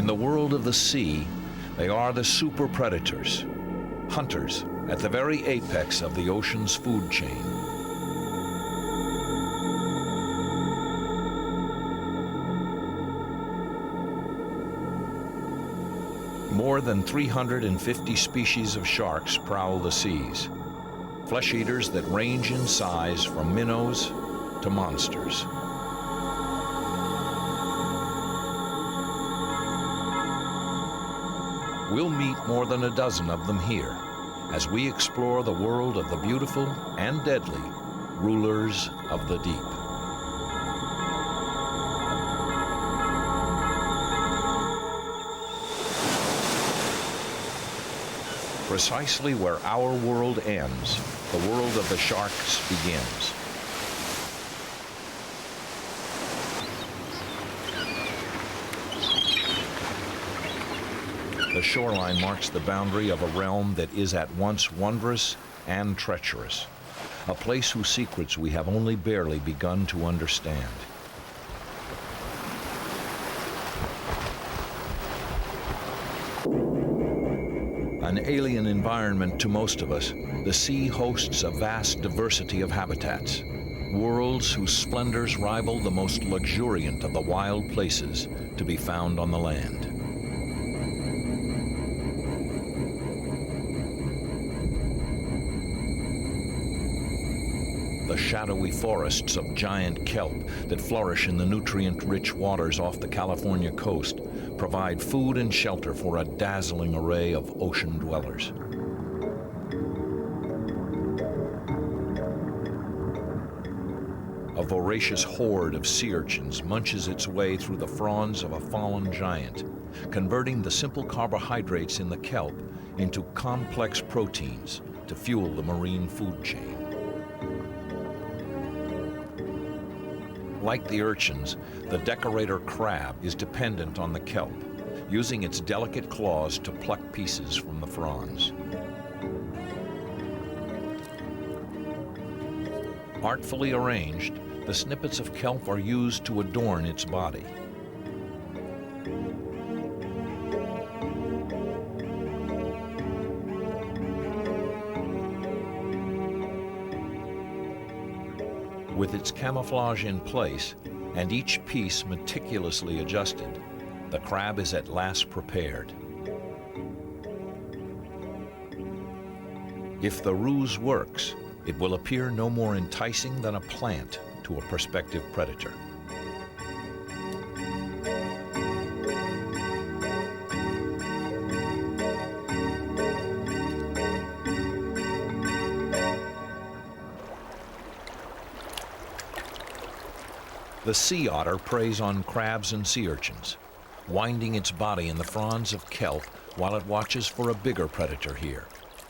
the world of the sea, they are the super predators, hunters at the very apex of the ocean's food chain. More than 350 species of sharks prowl the seas, flesh eaters that range in size from minnows to monsters. We'll meet more than a dozen of them here as we explore the world of the beautiful and deadly rulers of the deep. Precisely where our world ends, the world of the sharks begins. The shoreline marks the boundary of a realm that is at once wondrous and treacherous, a place whose secrets we have only barely begun to understand. An alien environment to most of us, the sea hosts a vast diversity of habitats, worlds whose splendors rival the most luxuriant of the wild places to be found on the land. The shadowy forests of giant kelp that flourish in the nutrient-rich waters off the California coast provide food and shelter for a dazzling array of ocean dwellers. A voracious horde of sea urchins munches its way through the fronds of a fallen giant, converting the simple carbohydrates in the kelp into complex proteins to fuel the marine food chain. Like the urchins, the decorator crab is dependent on the kelp, using its delicate claws to pluck pieces from the fronds. Artfully arranged, the snippets of kelp are used to adorn its body. With its camouflage in place and each piece meticulously adjusted, the crab is at last prepared. If the ruse works, it will appear no more enticing than a plant to a prospective predator. The sea otter preys on crabs and sea urchins, winding its body in the fronds of kelp while it watches for a bigger predator here,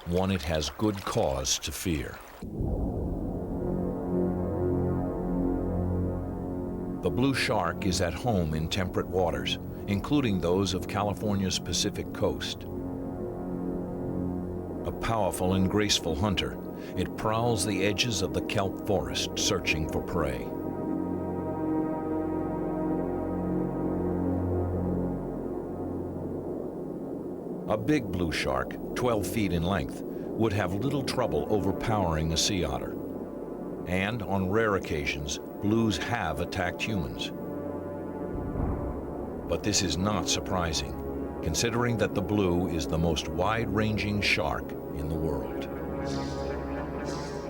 one it has good cause to fear. The blue shark is at home in temperate waters, including those of California's Pacific coast. A powerful and graceful hunter, it prowls the edges of the kelp forest searching for prey. A big blue shark, 12 feet in length, would have little trouble overpowering a sea otter. And on rare occasions, blues have attacked humans. But this is not surprising, considering that the blue is the most wide-ranging shark in the world.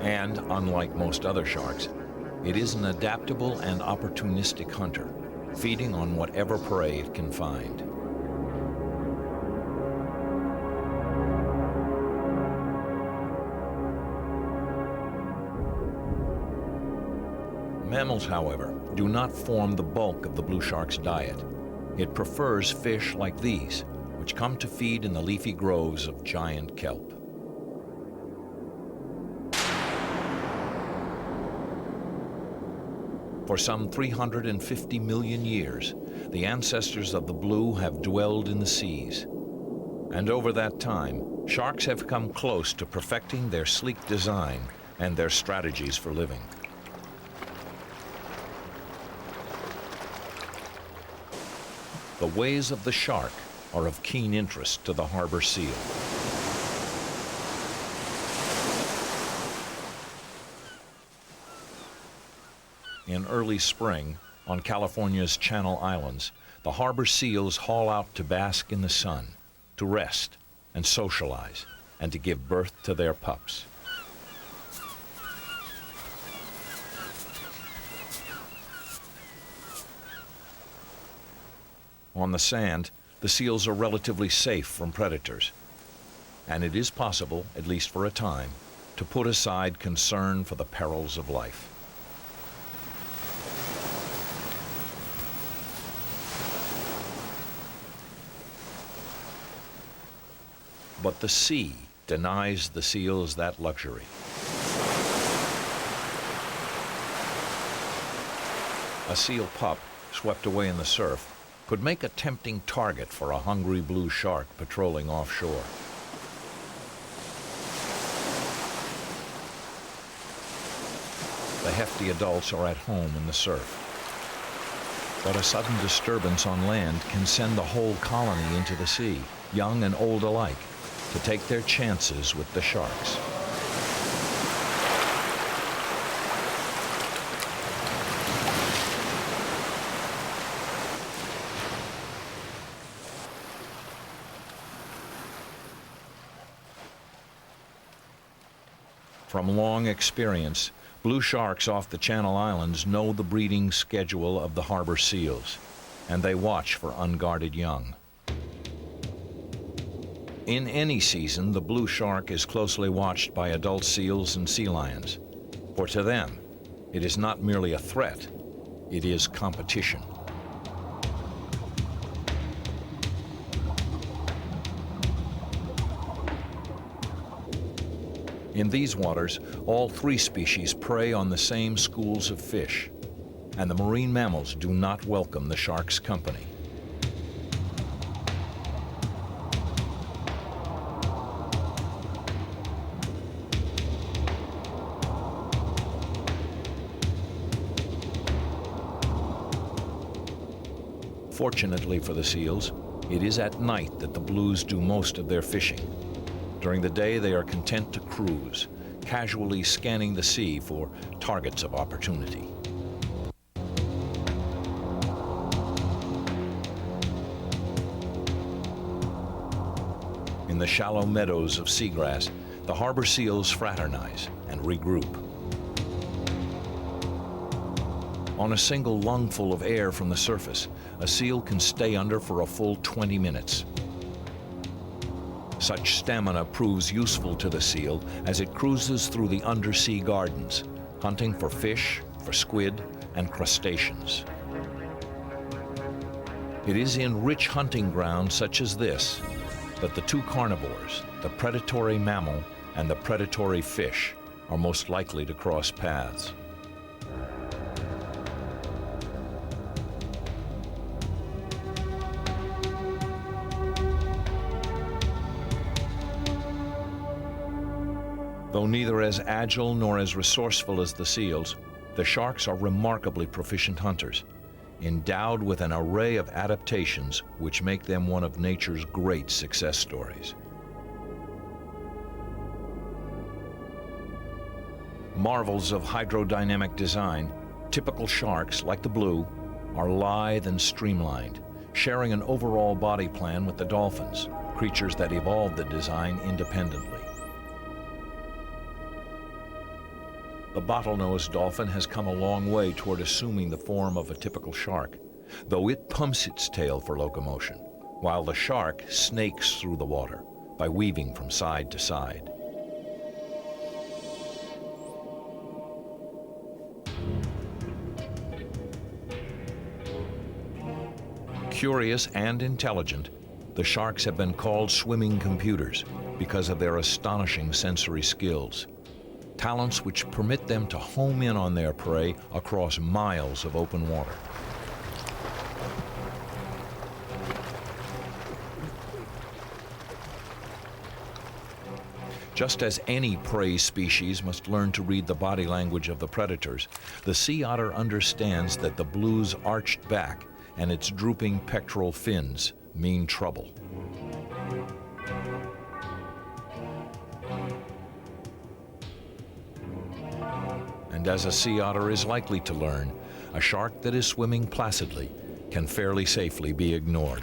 And unlike most other sharks, it is an adaptable and opportunistic hunter, feeding on whatever prey it can find. Mammals, however, do not form the bulk of the blue shark's diet. It prefers fish like these, which come to feed in the leafy groves of giant kelp. For some 350 million years, the ancestors of the blue have dwelled in the seas. And over that time, sharks have come close to perfecting their sleek design and their strategies for living. the ways of the shark are of keen interest to the harbor seal. In early spring, on California's Channel Islands, the harbor seals haul out to bask in the sun, to rest and socialize, and to give birth to their pups. On the sand, the seals are relatively safe from predators, and it is possible, at least for a time, to put aside concern for the perils of life. But the sea denies the seals that luxury. A seal pup, swept away in the surf, could make a tempting target for a hungry blue shark patrolling offshore. The hefty adults are at home in the surf. But a sudden disturbance on land can send the whole colony into the sea, young and old alike, to take their chances with the sharks. From long experience, blue sharks off the Channel Islands know the breeding schedule of the harbor seals, and they watch for unguarded young. In any season, the blue shark is closely watched by adult seals and sea lions, for to them, it is not merely a threat, it is competition. In these waters, all three species prey on the same schools of fish, and the marine mammals do not welcome the shark's company. Fortunately for the seals, it is at night that the blues do most of their fishing. During the day, they are content to cruise, casually scanning the sea for targets of opportunity. In the shallow meadows of seagrass, the harbor seals fraternize and regroup. On a single lungful of air from the surface, a seal can stay under for a full 20 minutes. Such stamina proves useful to the seal as it cruises through the undersea gardens, hunting for fish, for squid, and crustaceans. It is in rich hunting grounds such as this that the two carnivores, the predatory mammal and the predatory fish, are most likely to cross paths. Though neither as agile nor as resourceful as the seals, the sharks are remarkably proficient hunters, endowed with an array of adaptations which make them one of nature's great success stories. Marvels of hydrodynamic design, typical sharks, like the blue, are lithe and streamlined, sharing an overall body plan with the dolphins, creatures that evolved the design independently. The bottlenose dolphin has come a long way toward assuming the form of a typical shark, though it pumps its tail for locomotion, while the shark snakes through the water by weaving from side to side. Curious and intelligent, the sharks have been called swimming computers because of their astonishing sensory skills. Talents which permit them to home in on their prey across miles of open water. Just as any prey species must learn to read the body language of the predators, the sea otter understands that the blue's arched back and its drooping pectoral fins mean trouble. And as a sea otter is likely to learn, a shark that is swimming placidly can fairly safely be ignored.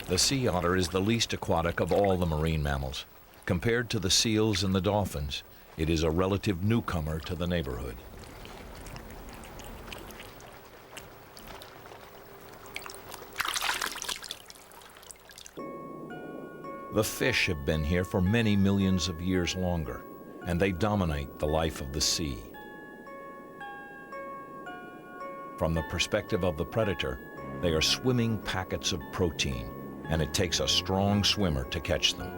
The sea otter is the least aquatic of all the marine mammals. Compared to the seals and the dolphins, it is a relative newcomer to the neighborhood. The fish have been here for many millions of years longer, and they dominate the life of the sea. From the perspective of the predator, they are swimming packets of protein, and it takes a strong swimmer to catch them.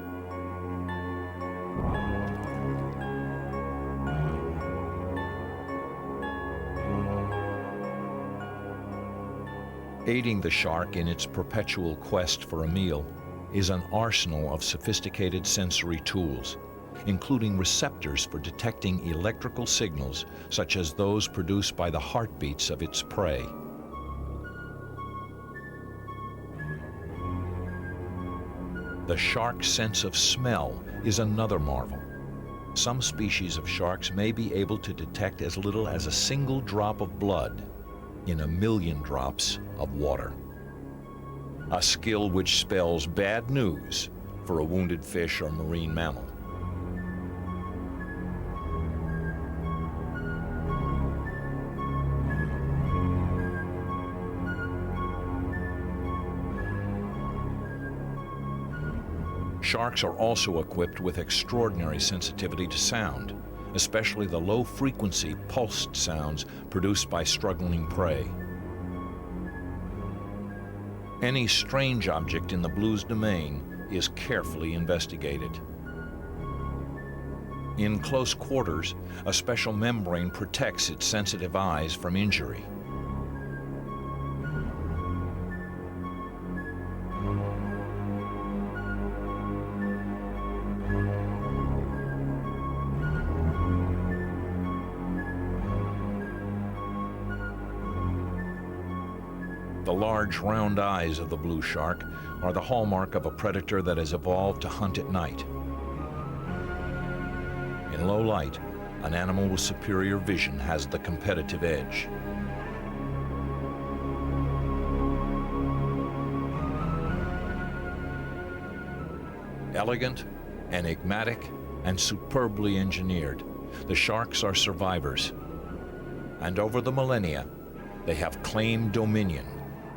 Aiding the shark in its perpetual quest for a meal is an arsenal of sophisticated sensory tools, including receptors for detecting electrical signals such as those produced by the heartbeats of its prey. The shark's sense of smell is another marvel. Some species of sharks may be able to detect as little as a single drop of blood in 1,000,000 drops of water. A skill which spells bad news for a wounded fish or marine mammal. Sharks are also equipped with extraordinary sensitivity to sound, especially the low-frequency pulsed sounds produced by struggling prey. Any strange object in the blue's domain is carefully investigated. In close quarters, a special membrane protects its sensitive eyes from injury. The large, round eyes of the blue shark are the hallmark of a predator that has evolved to hunt at night. In low light, an animal with superior vision has the competitive edge. Elegant, enigmatic, and superbly engineered, the sharks are survivors. And over the millennia, they have claimed dominion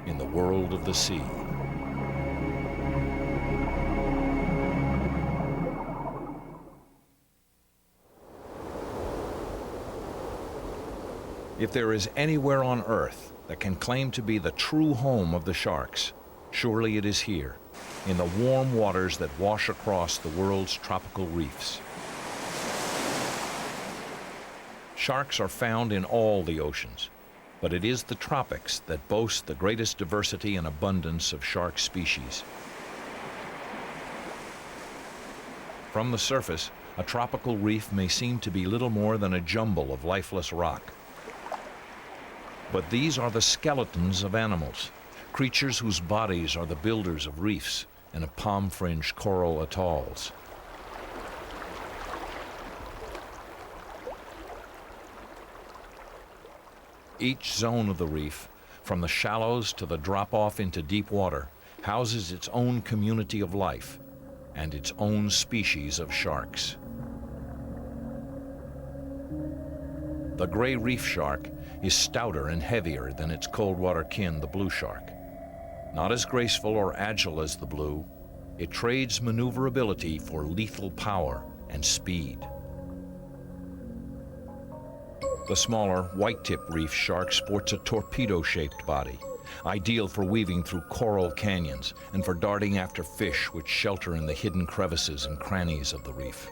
in the world of the sea. If there is anywhere on Earth that can claim to be the true home of the sharks, surely it is here, in the warm waters that wash across the world's tropical reefs. Sharks are found in all the oceans, but it is the tropics that boast the greatest diversity and abundance of shark species. From the surface, a tropical reef may seem to be little more than a jumble of lifeless rock. But these are the skeletons of animals, creatures whose bodies are the builders of reefs and of palm-fringed coral atolls. Each zone of the reef, from the shallows to the drop-off into deep water, houses its own community of life and its own species of sharks. The gray reef shark is stouter and heavier than its cold-water kin, the blue shark. Not as graceful or agile as the blue, it trades maneuverability for lethal power and speed. The smaller white-tip reef shark sports a torpedo-shaped body, ideal for weaving through coral canyons and for darting after fish which shelter in the hidden crevices and crannies of the reef.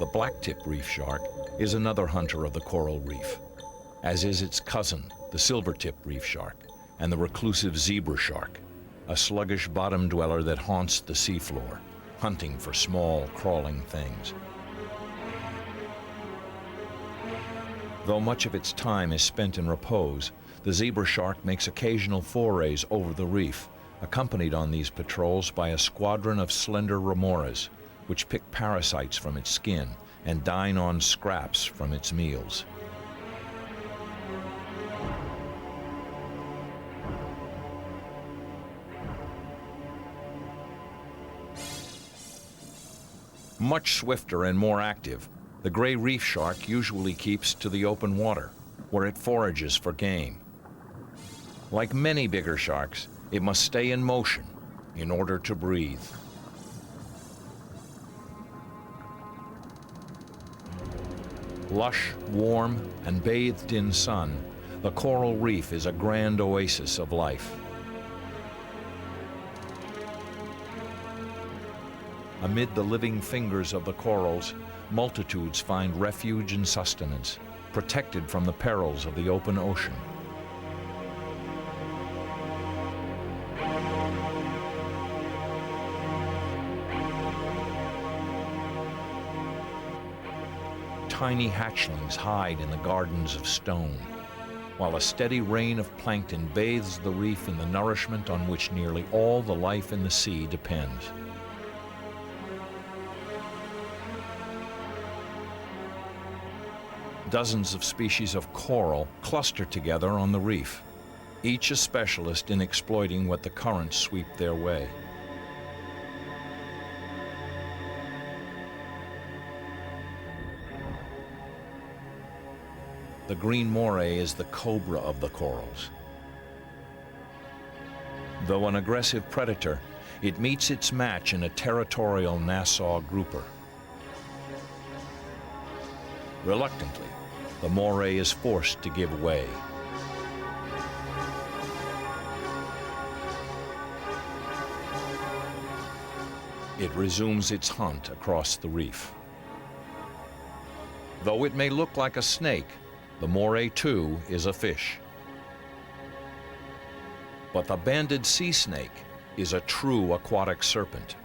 The black-tip reef shark is another hunter of the coral reef, as is its cousin, the silvertip reef shark, and the reclusive zebra shark, a sluggish bottom dweller that haunts the seafloor, hunting for small, crawling things. Though much of its time is spent in repose, the zebra shark makes occasional forays over the reef, accompanied on these patrols by a squadron of slender remoras, which pick parasites from its skin and dine on scraps from its meals. Much swifter and more active, the gray reef shark usually keeps to the open water, where it forages for game. Like many bigger sharks, it must stay in motion in order to breathe. Lush, warm, and bathed in sun, the coral reef is a grand oasis of life. Amid the living fingers of the corals, multitudes find refuge and sustenance, protected from the perils of the open ocean. Tiny hatchlings hide in the gardens of stone, while a steady rain of plankton bathes the reef in the nourishment on which nearly all the life in the sea depends. Dozens of species of coral cluster together on the reef, each a specialist in exploiting what the currents sweep their way. The green moray is the cobra of the corals. Though an aggressive predator, it meets its match in a territorial Nassau grouper. Reluctantly, the moray is forced to give way. It resumes its hunt across the reef. Though it may look like a snake, the moray too is a fish. But the banded sea snake is a true aquatic serpent.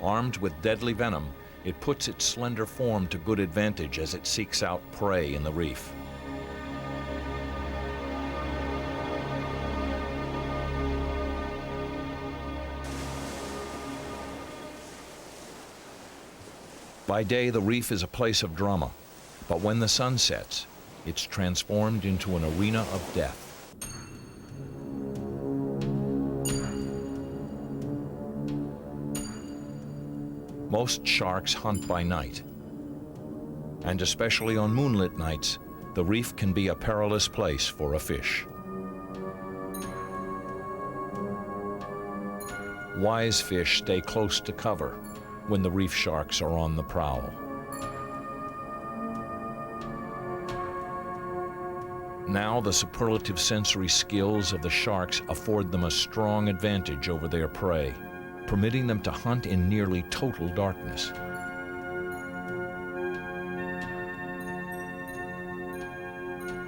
Armed with deadly venom, it puts its slender form to good advantage as it seeks out prey in the reef. By day, the reef is a place of drama, but when the sun sets, it's transformed into an arena of death. Most sharks hunt by night, and especially on moonlit nights, the reef can be a perilous place for a fish. Wise fish stay close to cover when the reef sharks are on the prowl. Now the superlative sensory skills of the sharks afford them a strong advantage over their prey, permitting them to hunt in nearly total darkness.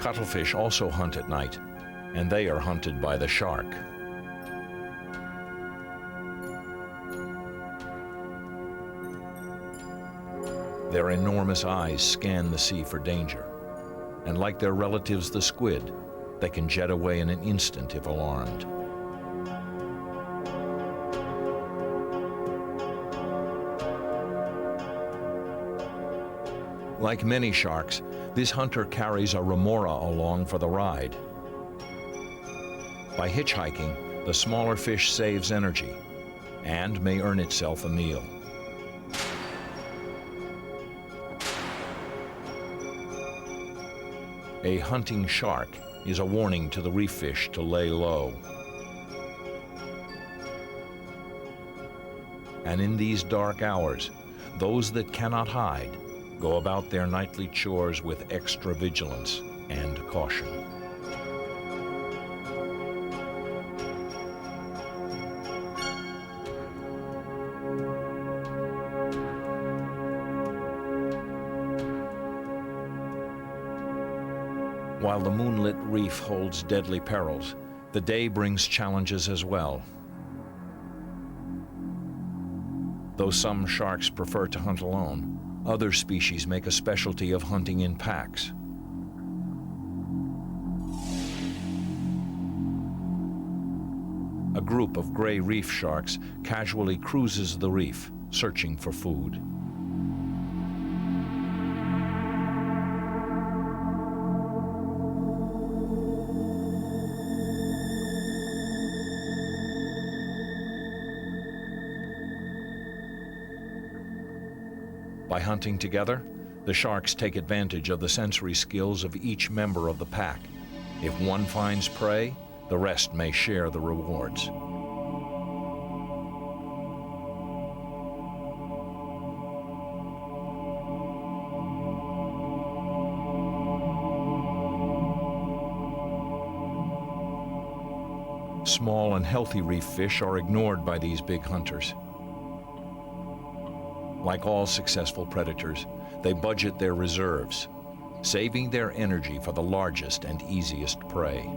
Cuttlefish also hunt at night, and they are hunted by the shark. Their enormous eyes scan the sea for danger, and like their relatives the squid, they can jet away in an instant if alarmed. Like many sharks, this hunter carries a remora along for the ride. By hitchhiking, the smaller fish saves energy and may earn itself a meal. A hunting shark is a warning to the reef fish to lay low. And in these dark hours, those that cannot hide go about their nightly chores with extra vigilance and caution. While the moonlit reef holds deadly perils, the day brings challenges as well. Though some sharks prefer to hunt alone, other species make a specialty of hunting in packs. A group of gray reef sharks casually cruises the reef, searching for food. By hunting together, the sharks take advantage of the sensory skills of each member of the pack. If one finds prey, the rest may share the rewards. Small and healthy reef fish are ignored by these big hunters. Like all successful predators, they budget their reserves, saving their energy for the largest and easiest prey.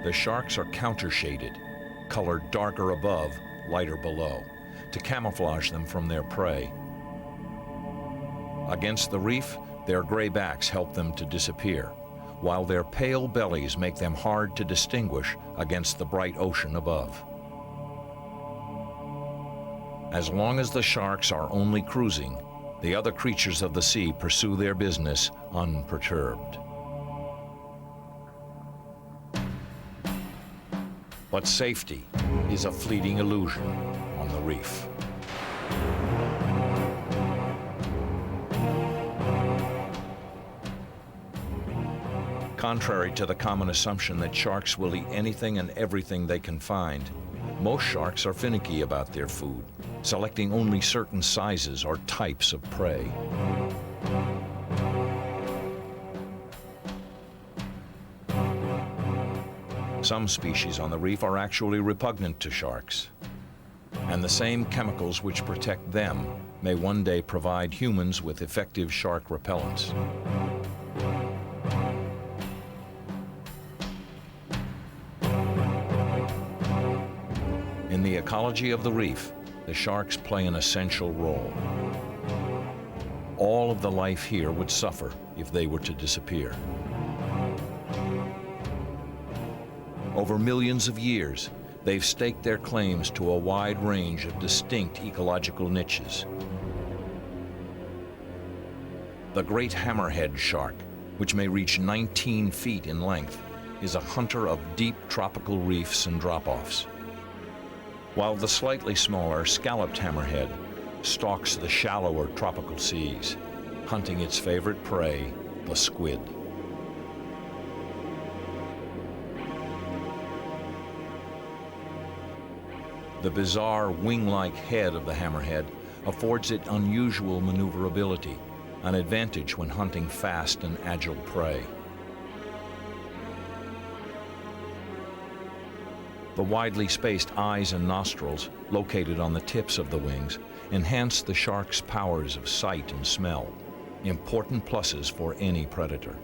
The sharks are counter-shaded, colored darker above, lighter below, to camouflage them from their prey. Against the reef, their gray backs help them to disappear, while their pale bellies make them hard to distinguish against the bright ocean above. As long as the sharks are only cruising, the other creatures of the sea pursue their business unperturbed. But safety is a fleeting illusion on the reef. Contrary to the common assumption that sharks will eat anything and everything they can find, most sharks are finicky about their food, selecting only certain sizes or types of prey. Some species on the reef are actually repugnant to sharks, and the same chemicals which protect them may one day provide humans with effective shark repellents. In the ecology of the reef, the sharks play an essential role. All of the life here would suffer if they were to disappear. Over millions of years, they've staked their claims to a wide range of distinct ecological niches. The great hammerhead shark, which may reach 19 feet in length, is a hunter of deep tropical reefs and drop-offs, while the slightly smaller scalloped hammerhead stalks the shallower tropical seas, hunting its favorite prey, the squid. The bizarre wing-like head of the hammerhead affords it unusual maneuverability, an advantage when hunting fast and agile prey. The widely spaced eyes and nostrils, located on the tips of the wings, enhance the shark's powers of sight and smell, important pluses for any predator.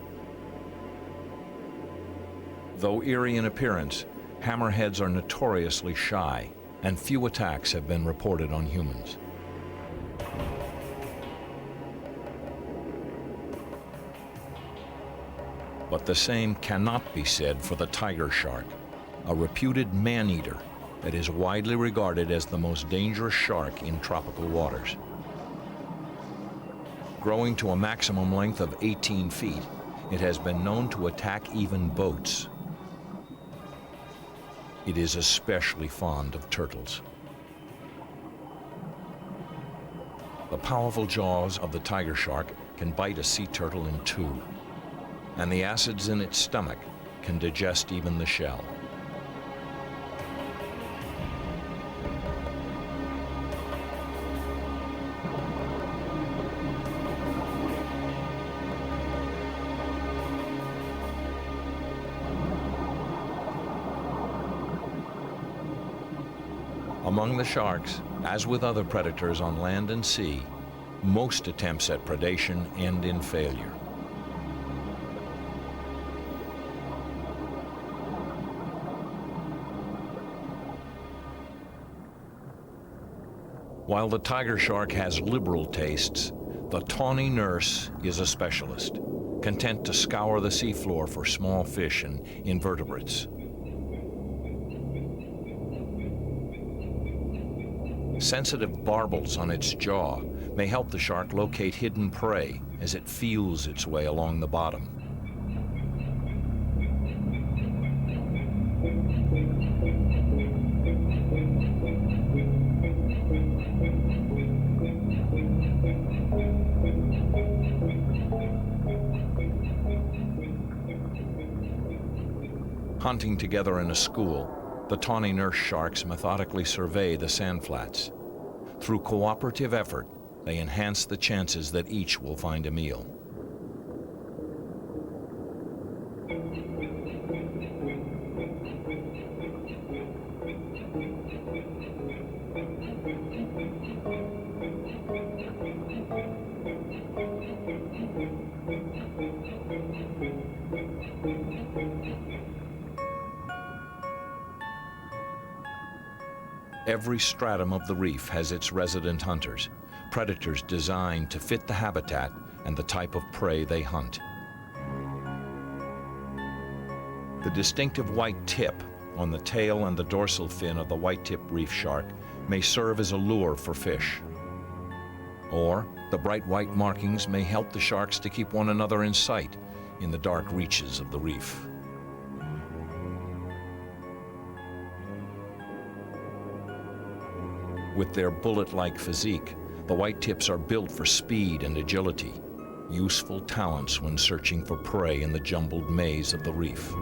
Though eerie in appearance, hammerheads are notoriously shy, and few attacks have been reported on humans. But the same cannot be said for the tiger shark, a reputed man-eater that is widely regarded as the most dangerous shark in tropical waters. Growing to a maximum length of 18 feet, it has been known to attack even boats. It is especially fond of turtles. The powerful jaws of the tiger shark can bite a sea turtle in two, and the acids in its stomach can digest even the shell. Among the sharks, as with other predators on land and sea, most attempts at predation end in failure. While the tiger shark has liberal tastes, the tawny nurse is a specialist, content to scour the seafloor for small fish and invertebrates. Sensitive barbels on its jaw may help the shark locate hidden prey as it feels its way along the bottom. Hunting together in a school, the tawny nurse sharks methodically survey the sand flats. Through cooperative effort, they enhance the chances that each will find a meal. Every stratum of the reef has its resident hunters, predators designed to fit the habitat and the type of prey they hunt. The distinctive white tip on the tail and the dorsal fin of the white-tip reef shark may serve as a lure for fish. Or the bright white markings may help the sharks to keep one another in sight in the dark reaches of the reef. With their bullet-like physique, the white tips are built for speed and agility, useful talents when searching for prey in the jumbled maze of the reef.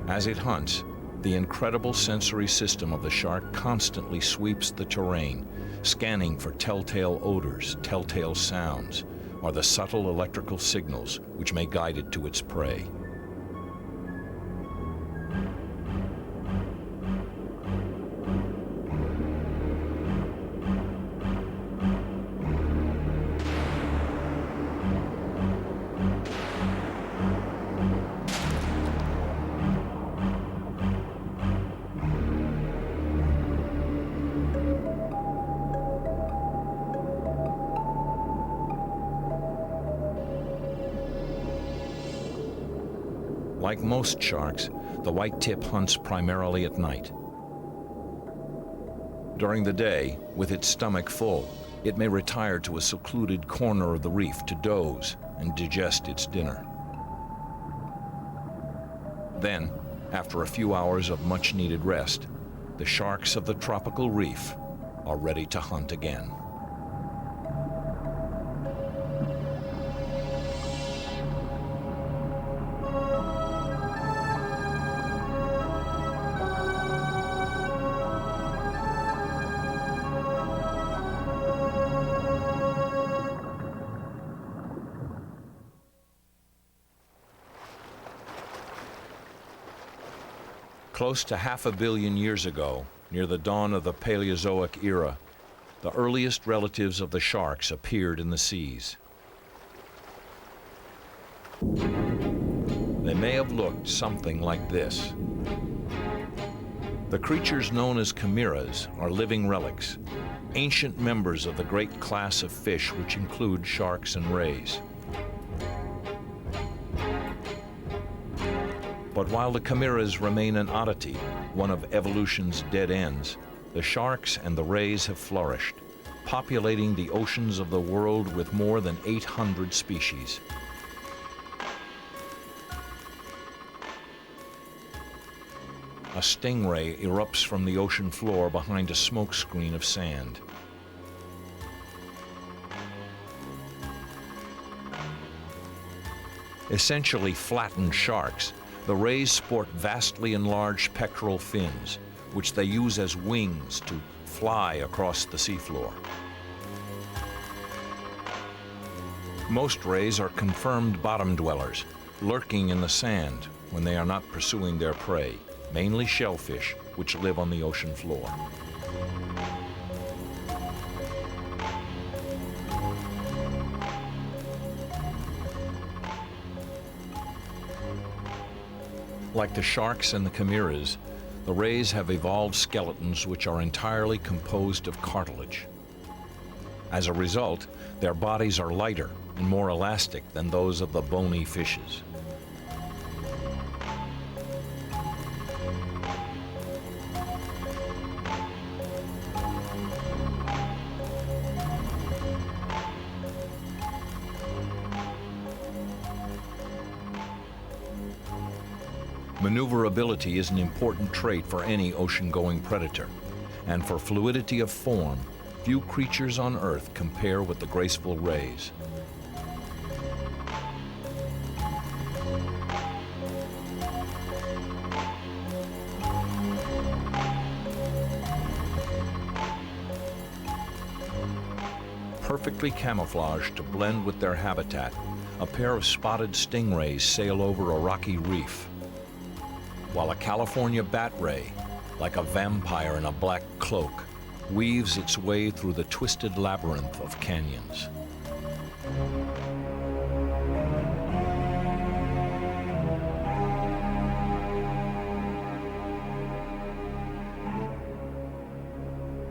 As it hunts, the incredible sensory system of the shark constantly sweeps the terrain, scanning for telltale odors, telltale sounds, or the subtle electrical signals which may guide it to its prey. Like most sharks, the white tip hunts primarily at night. During the day, with its stomach full, it may retire to a secluded corner of the reef to doze and digest its dinner. Then, after a few hours of much-needed rest, the sharks of the tropical reef are ready to hunt again. Close to 500 million years ago, near the dawn of the Paleozoic era, the earliest relatives of the sharks appeared in the seas. They may have looked something like this. The creatures known as chimeras are living relics, ancient members of the great class of fish which include sharks and rays. But while the chimeras remain an oddity, one of evolution's dead ends, the sharks and the rays have flourished, populating the oceans of the world with more than 800 species. A stingray erupts from the ocean floor behind a smokescreen of sand. Essentially flattened sharks, the rays sport vastly enlarged pectoral fins, which they use as wings to fly across the seafloor. Most rays are confirmed bottom dwellers, lurking in the sand when they are not pursuing their prey, mainly shellfish, which live on the ocean floor. Like the sharks and the chimeras, the rays have evolved skeletons which are entirely composed of cartilage. As a result, their bodies are lighter and more elastic than those of the bony fishes. Maneuverability is an important trait for any ocean-going predator, and for fluidity of form, few creatures on Earth compare with the graceful rays. Perfectly camouflaged to blend with their habitat, a pair of spotted stingrays sail over a rocky reef, while a California bat ray, like a vampire in a black cloak, weaves its way through the twisted labyrinth of canyons.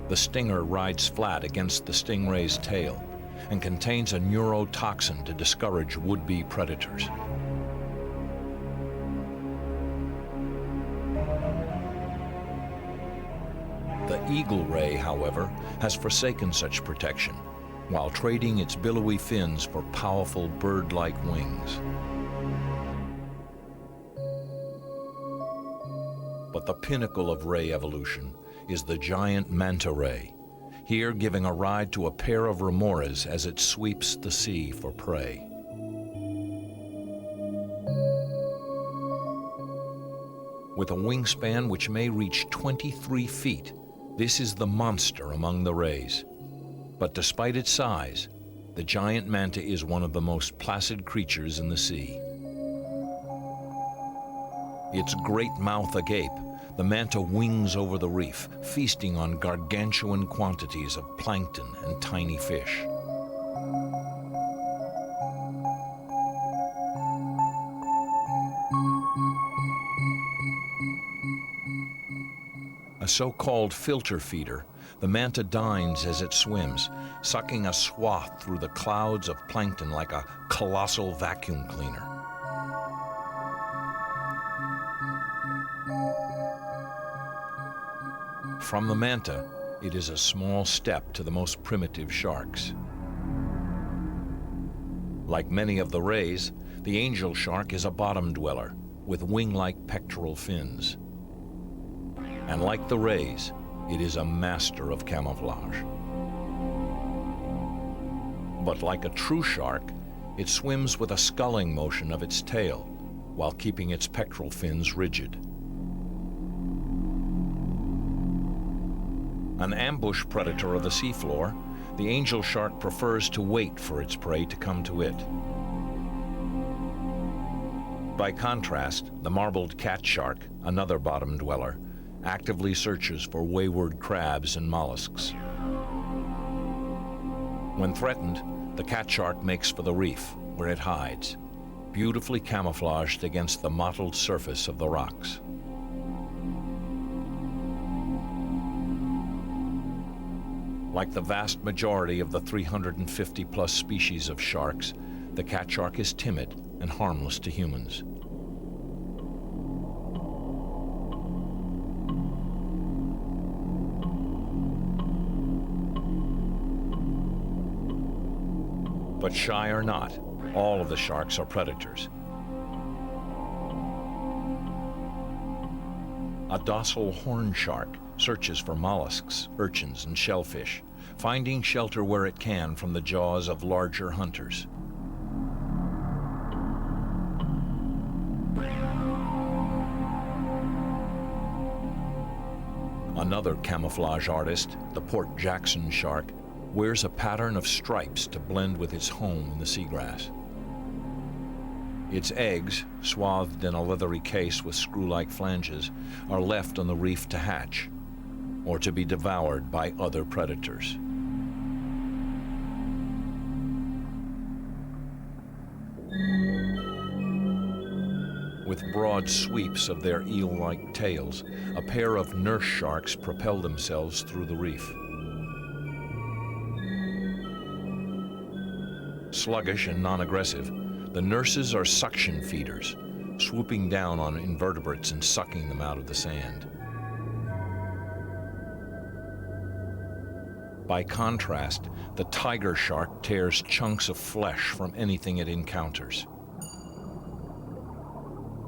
The stinger rides flat against the stingray's tail and contains a neurotoxin to discourage would-be predators. The eagle ray, however, has forsaken such protection, while trading its billowy fins for powerful bird-like wings. But the pinnacle of ray evolution is the giant manta ray, here giving a ride to a pair of remoras as it sweeps the sea for prey. With a wingspan which may reach 23 feet, this is the monster among the rays. But despite its size, the giant manta is one of the most placid creatures in the sea. Its great mouth agape, the manta wings over the reef, feasting on gargantuan quantities of plankton and tiny fish. A so-called filter feeder, the manta dines as it swims, sucking a swath through the clouds of plankton like a colossal vacuum cleaner. From the manta, it is a small step to the most primitive sharks. Like many of the rays, the angel shark is a bottom dweller with wing-like pectoral fins. And like the rays, it is a master of camouflage. But like a true shark, it swims with a sculling motion of its tail while keeping its pectoral fins rigid. An ambush predator of the seafloor, the angel shark prefers to wait for its prey to come to it. By contrast, the marbled catshark, another bottom dweller, actively searches for wayward crabs and mollusks. When threatened, the catshark makes for the reef, where it hides, beautifully camouflaged against the mottled surface of the rocks. Like the vast majority of the 350-plus species of sharks, the catshark is timid and harmless to humans. But shy or not, all of the sharks are predators. A docile horn shark searches for mollusks, urchins, and shellfish, finding shelter where it can from the jaws of larger hunters. Another camouflage artist, the Port Jackson shark, wears a pattern of stripes to blend with its home in the seagrass. Its eggs, swathed in a leathery case with screw-like flanges, are left on the reef to hatch, or to be devoured by other predators. With broad sweeps of their eel-like tails, a pair of nurse sharks propel themselves through the reef. Sluggish and non-aggressive, the nurses are suction feeders, swooping down on invertebrates and sucking them out of the sand. By contrast, the tiger shark tears chunks of flesh from anything it encounters.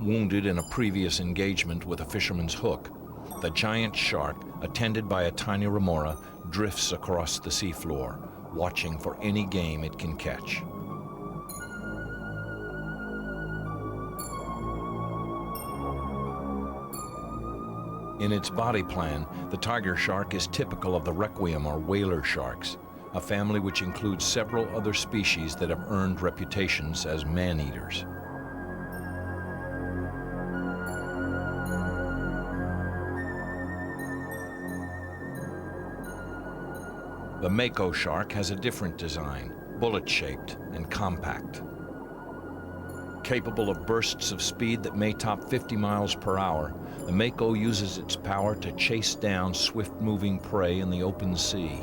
Wounded in a previous engagement with a fisherman's hook, the giant shark, attended by a tiny remora, drifts across the seafloor, watching for any game it can catch. In its body plan, the tiger shark is typical of the requiem or whaler sharks, a family which includes several other species that have earned reputations as man-eaters. The mako shark has a different design, bullet-shaped and compact. Capable of bursts of speed that may top 50 miles per hour, the mako uses its power to chase down swift-moving prey in the open sea.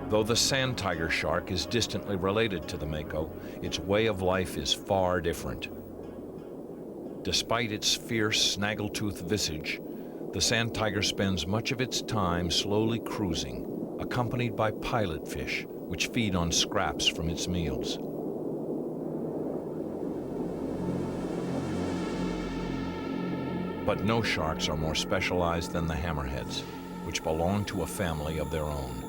Though the sand tiger shark is distantly related to the mako, its way of life is far different. Despite its fierce, snaggletooth visage, the sand tiger spends much of its time slowly cruising, accompanied by pilot fish, which feed on scraps from its meals. But no sharks are more specialized than the hammerheads, which belong to a family of their own.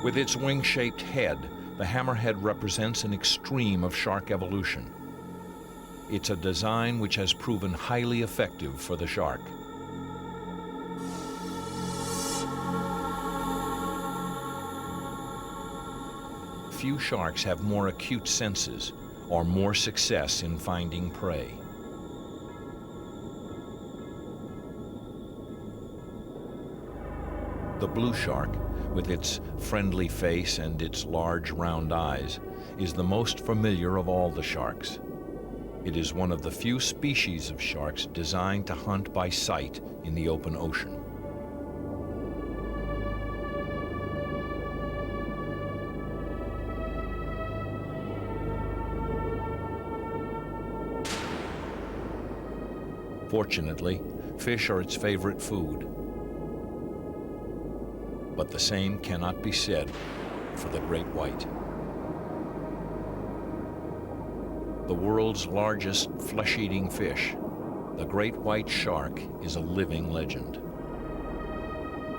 With its wing-shaped head, the hammerhead represents an extreme of shark evolution. It's a design which has proven highly effective for the shark. Few sharks have more acute senses or more success in finding prey. The blue shark, with its friendly face and its large round eyes, is the most familiar of all the sharks. It is one of the few species of sharks designed to hunt by sight in the open ocean. Fortunately, fish are its favorite food. But the same cannot be said for the great white. The world's largest flesh-eating fish, the great white shark is a living legend.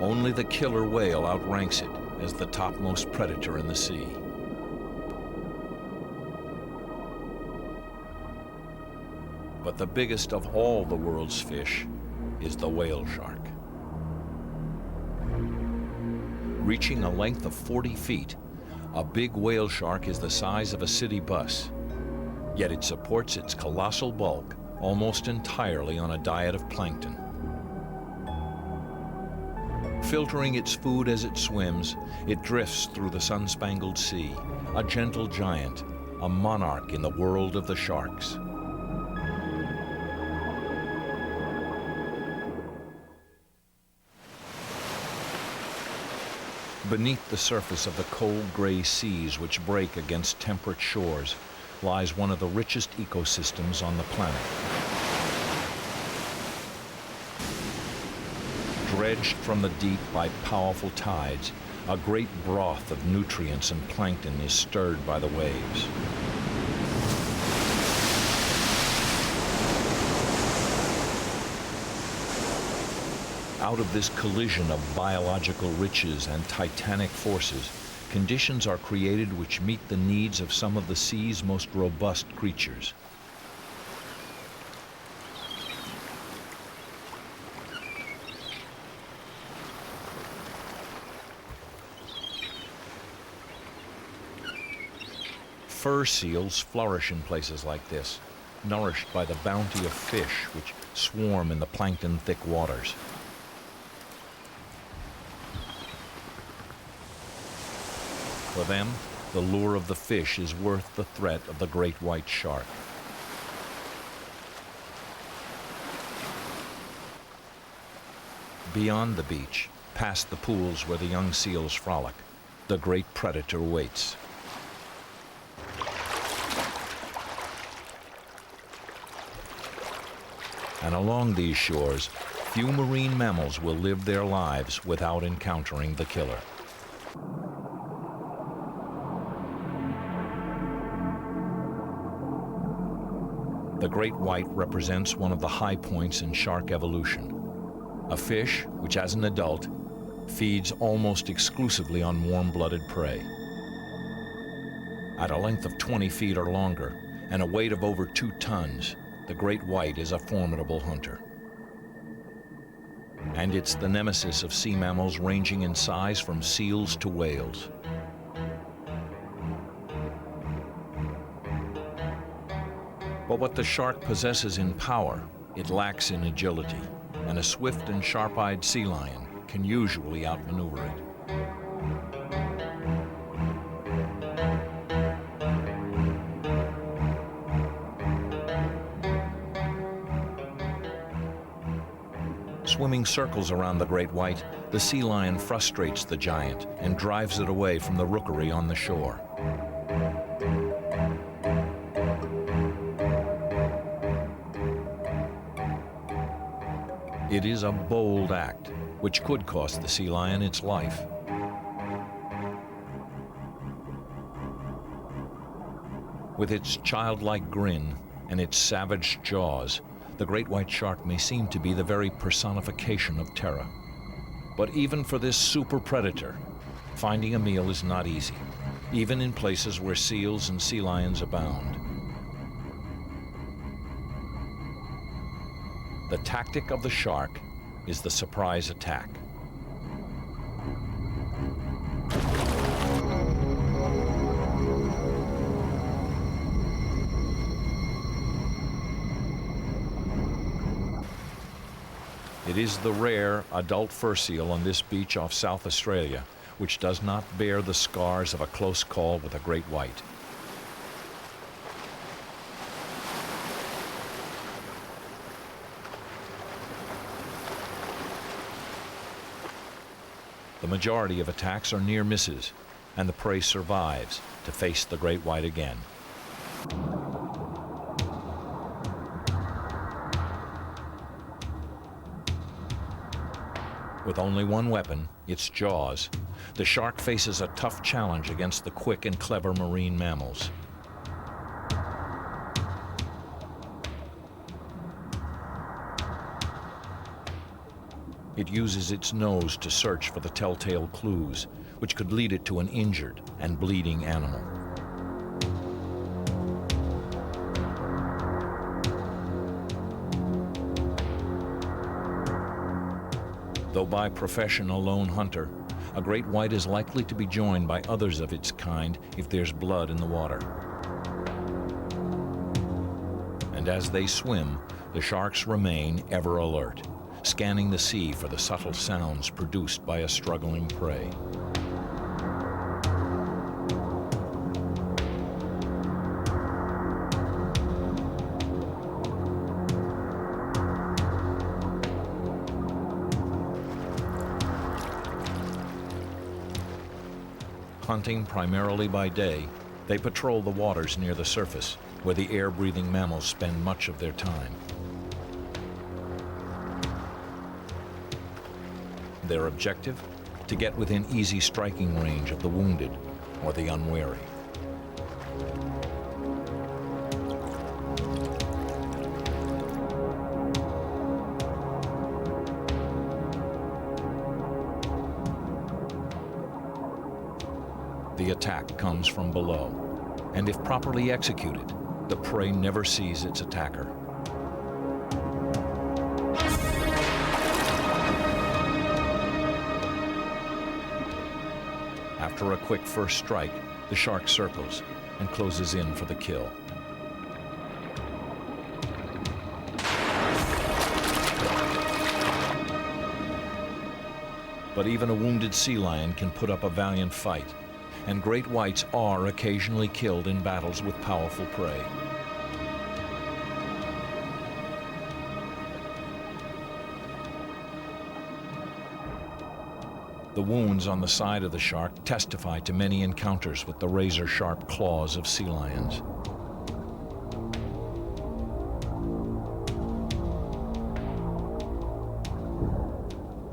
Only the killer whale outranks it as the topmost predator in the sea. But the biggest of all the world's fish is the whale shark. Reaching a length of 40 feet, a big whale shark is the size of a city bus. Yet it supports its colossal bulk almost entirely on a diet of plankton. Filtering its food as it swims, it drifts through the sun-spangled sea, a gentle giant, a monarch in the world of the sharks. Beneath the surface of the cold gray seas which break against temperate shores lies one of the richest ecosystems on the planet. Dredged from the deep by powerful tides, a great broth of nutrients and plankton is stirred by the waves. Out of this collision of biological riches and titanic forces, conditions are created which meet the needs of some of the sea's most robust creatures. Fur seals flourish in places like this, nourished by the bounty of fish which swarm in the plankton-thick waters. For them, the lure of the fish is worth the threat of the great white shark. Beyond the beach, past the pools where the young seals frolic, the great predator waits. And along these shores, few marine mammals will live their lives without encountering the killer. The great white represents one of the high points in shark evolution. A fish which, as an adult, feeds almost exclusively on warm-blooded prey. At a length of 20 feet or longer and a weight of over 2 tons, the great white is a formidable hunter. And it's the nemesis of sea mammals ranging in size from seals to whales. But what the shark possesses in power, it lacks in agility, and a swift and sharp-eyed sea lion can usually outmaneuver it. Swimming circles around the great white, the sea lion frustrates the giant and drives it away from the rookery on the shore. It is a bold act, which could cost the sea lion its life. With its childlike grin and its savage jaws, the great white shark may seem to be the very personification of terror. But even for this super predator, finding a meal is not easy, even in places where seals and sea lions abound. The tactic of the shark is the surprise attack. It is the rare adult fur seal on this beach off South Australia which does not bear the scars of a close call with a great white. The majority of attacks are near misses, and the prey survives to face the great white again. With only one weapon, its jaws, the shark faces a tough challenge against the quick and clever marine mammals. It uses its nose to search for the telltale clues, which could lead it to an injured and bleeding animal. Though by profession a lone hunter, a great white is likely to be joined by others of its kind if there's blood in the water. And as they swim, the sharks remain ever alert, scanning the sea for the subtle sounds produced by a struggling prey. Hunting primarily by day, they patrol the waters near the surface, where the air-breathing mammals spend much of their time. Their objective? To get within easy striking range of the wounded or the unwary. The attack comes from below, and if properly executed, the prey never sees its attacker. After a quick first strike, the shark circles, and closes in for the kill. But even a wounded sea lion can put up a valiant fight, and great whites are occasionally killed in battles with powerful prey. The wounds on the side of the shark testify to many encounters with the razor-sharp claws of sea lions.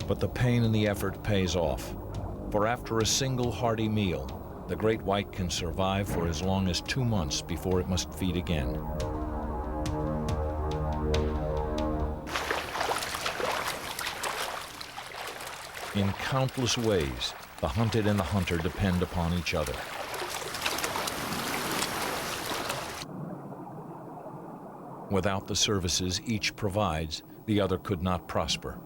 But the pain and the effort pays off, for after a single hearty meal, the great white can survive for as long as 2 months before it must feed again. In countless ways, the hunted and the hunter depend upon each other. Without the services each provides, the other could not prosper.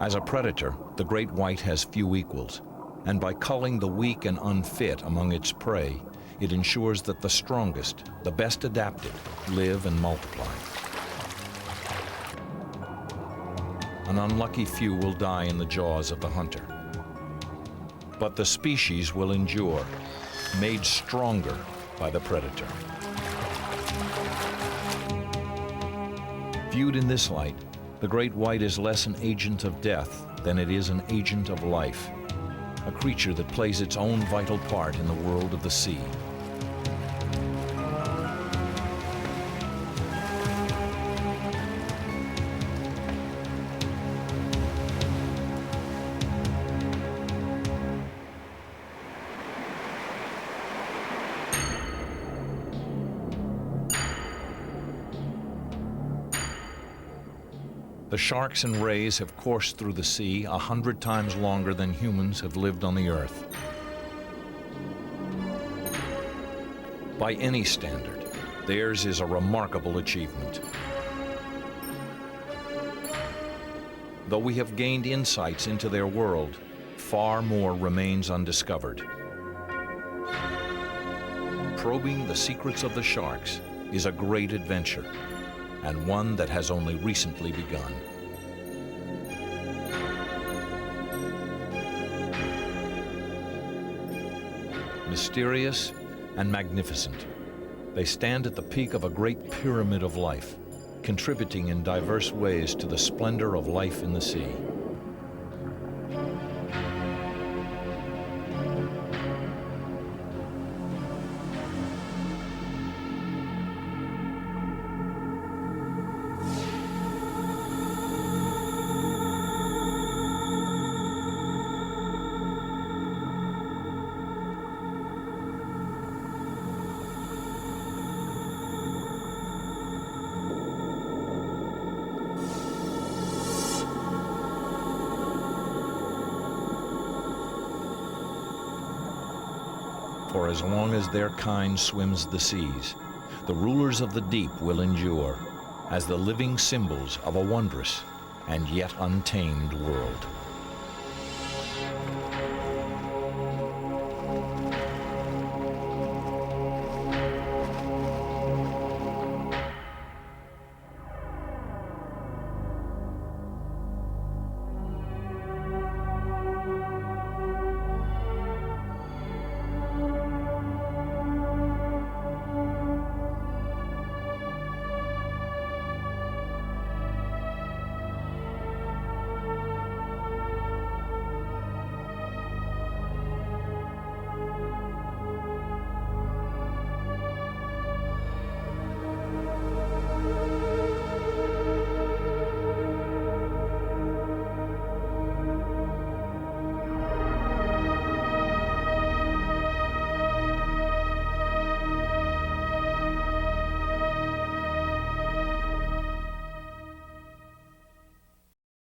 As a predator, the great white has few equals, and by culling the weak and unfit among its prey, it ensures that the strongest, the best adapted, live and multiply. An unlucky few will die in the jaws of the hunter. But the species will endure, made stronger by the predator. Viewed in this light, the great white is less an agent of death than it is an agent of life, a creature that plays its own vital part in the world of the sea. The sharks and rays have coursed through the sea 100 times longer than humans have lived on the earth. By any standard, theirs is a remarkable achievement. Though we have gained insights into their world, far more remains undiscovered. Probing the secrets of the sharks is a great adventure, and one that has only recently begun. Mysterious and magnificent, they stand at the peak of a great pyramid of life, contributing in diverse ways to the splendor of life in the sea. For as long as their kind swims the seas, the rulers of the deep will endure as the living symbols of a wondrous and yet untamed world.